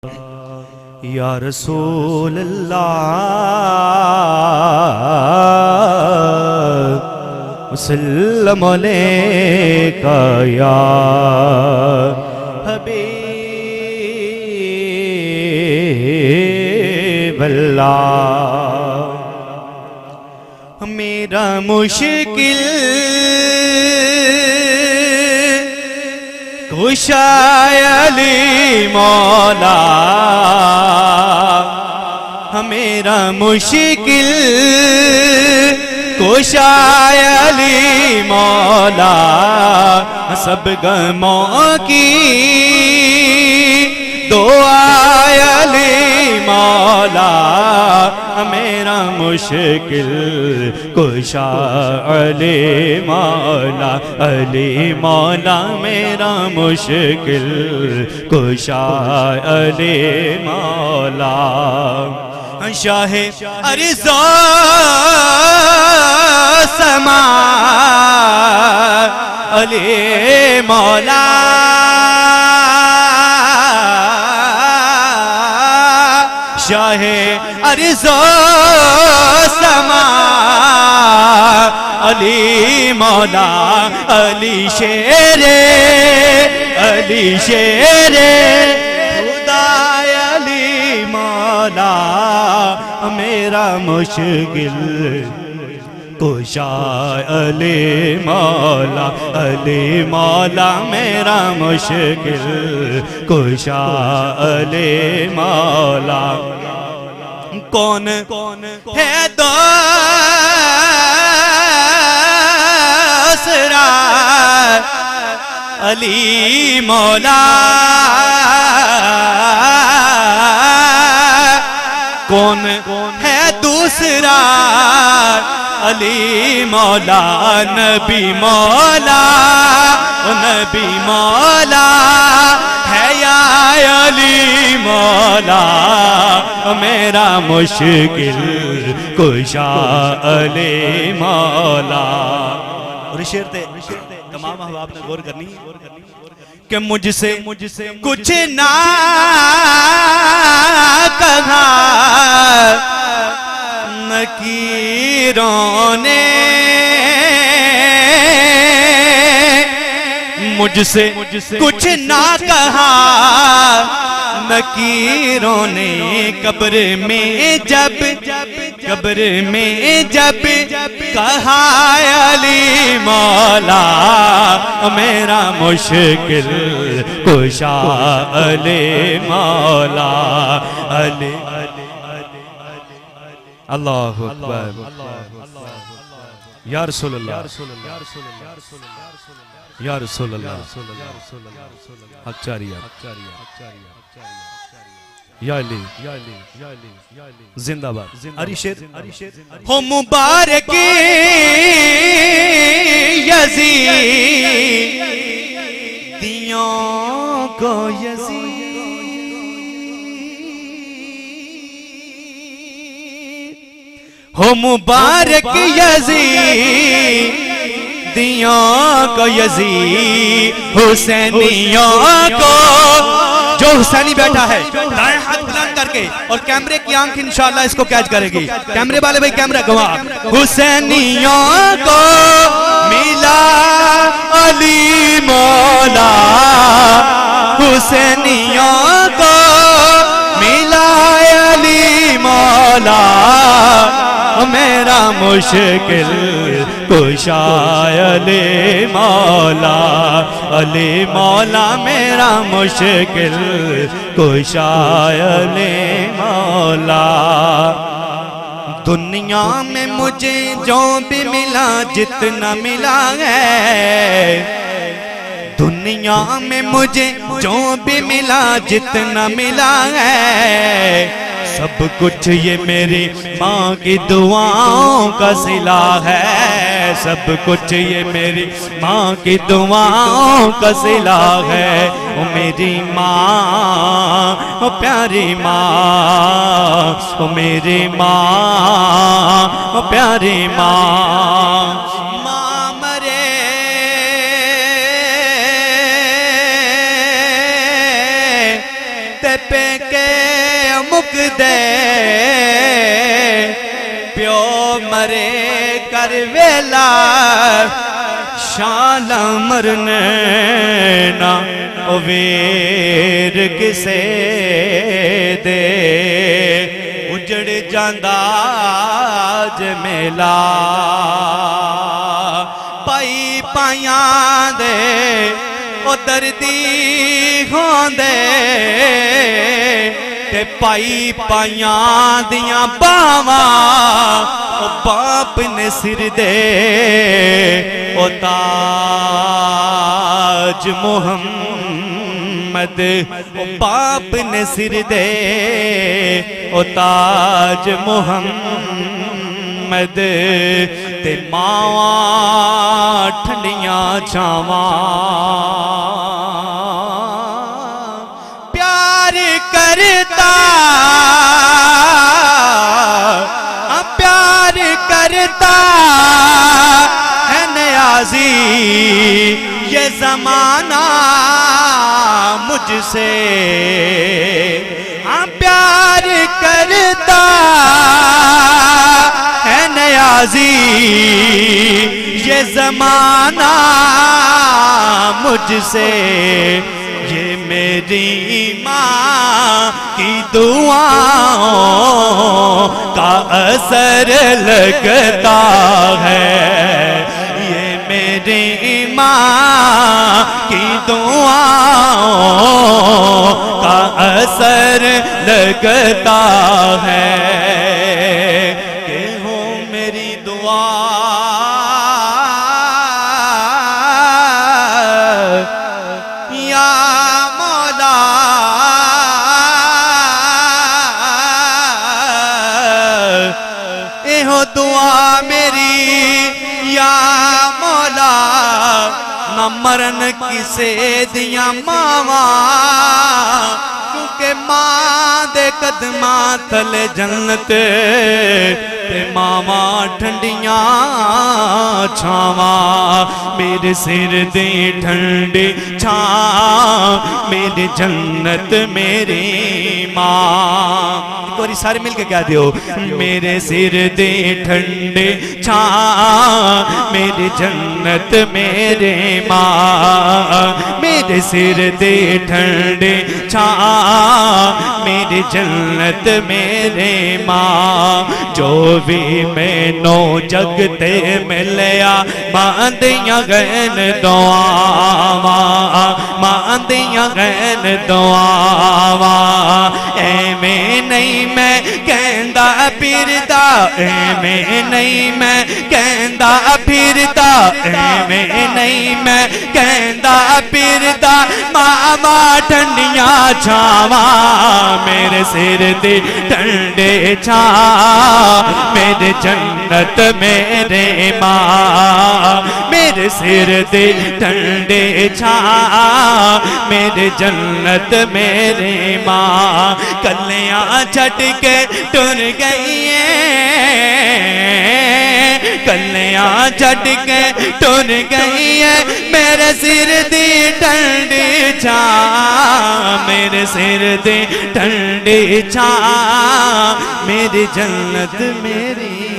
या रसूल अल्लाह वसल्लम अलैका या हबीब अल्लाह। मेरा मुश्किल कुशाय अली मौला, मेरा मुश्किल कुशाय अली मौला, सब गमों की दुआ अली मौला, मेरा मुश्किल कुशा अली मौला, अली मौला मेरा मुश्किल कुशा अली मौला। शाहे अर्ज़ो समा अली मौला, शाहे अर्ज़ो समा अली मौला, अली शेरे खुदा अली मौला, मेरा मुश्किल कुशा अली मौला, अली मौला मेरा मुश्किल कुशा अली मौला। कौन है दूसरा अली मौला, कौन है दूसरा अली मौला, नबी मौला, नबी मौला है या अली मौला, मेरा मुश्किल कुशा अली मौला। और शेर थे तमाम अहबाब ने गौर करनी कि मुझसे कुछ ना कहा नकीरों ने, मुझसे कुछ ना कहा नकीरों ने, कब्र में जब कहा अली मौला, मेरा मुश्किल कुशा अली मौला, अली अल्लाहु अकबर या रसूल अल्लाह, या रसूल अल्लाह, आचार्य या अली जिंदाबाद। अरिशेर हो मुबारक यज़ीदियों को यज़ीद, हो मुबारक यज़ीदियों को यज़ीद, हुसैनियों को, जो हुसैनी बैठा है दाएं हाथ बुलंद करके, और कैमरे की आंख इंशाल्लाह इसको कैच करेगी, कैमरे वाले भाई कैमरा गवाह, हुसैनियों को मिला अली मौला, हुसैनियों को मिला अली मौला, मेरा मुश्किल कुशा अली मौला, अली मौला मेरा मुश्किल कुशा अली मौला। दुनिया में मुझे जो भी मिला जितना मिला है, दुनिया में मुझे जो भी मिला जितना मिला है, सब कुछ ये मेरी माँ की दुआओं का सिला है, सब कुछ ये मेरी माँ की दुआओं का सिला है। ओ मेरी माँ, ओ प्यारी माँ, ओ मेरी माँ, ओ प्यारी माँ, माँ मरे ते पे के मुकदे प्यो मरे कर वेला शाला मरने ना वीर किसे दे उजड़ जांदा जमेला पाई पायां दे ओ दर्दी होंदे ते पाई पायां दियां बावां ओ बाप ने सिर दे ओ ताज मोहम्मद ओ बाप ने सिर दे ओ ताज मोहम्मद ते मावां ठंडियां छावां प्यार करता है नियाज़ी ये ज़माना मुझसे हाँ प्यार करता है नियाज़ी ये ज़माना मुझसे ये मेरी माँ की दुआओं का असर लगता है ये मेरी माँ की दुआओं का असर लगता है कि हो मेरी दुआ या मौला एहो दुआ मेरी या मौला न मरन किसे दिया मावा क्योंकि मां दे कदमा थले जन्नत ते मावा ठंडियां छावा मेरे सिर दे ठंडी छा मेरी जन्नत मेरी मां एक बारी सारे मिलके कह दियो मेरे सिर दे ठंडे छा मेरी जन्नत मेरे मां मेरे सिर दे ठंडे छा मेरी जन्नत मेरे मां जो भी मैनू जगते मिलया मां दियां गैन दुआवां मां दियां गैन दुआवां एवें नहीं मैं कहंदा फिरदा एवें नहीं मैं कहंदा फिरदा एवें नहीं मैं कहंदा फिरदा मामा ठंडियां छावां मेरे सिर दे ठंडे छा मेरे जन्नत मेरे मां मेरे सिर दे ठंडे छा मेरे जन्नत मेरे मां कलियां छट के टुर गई कलियां छट के टुर गई मेरे सिर दी ठंडी छा मेरे सिर दी ठंडी छा मेरी जन्नत मेरी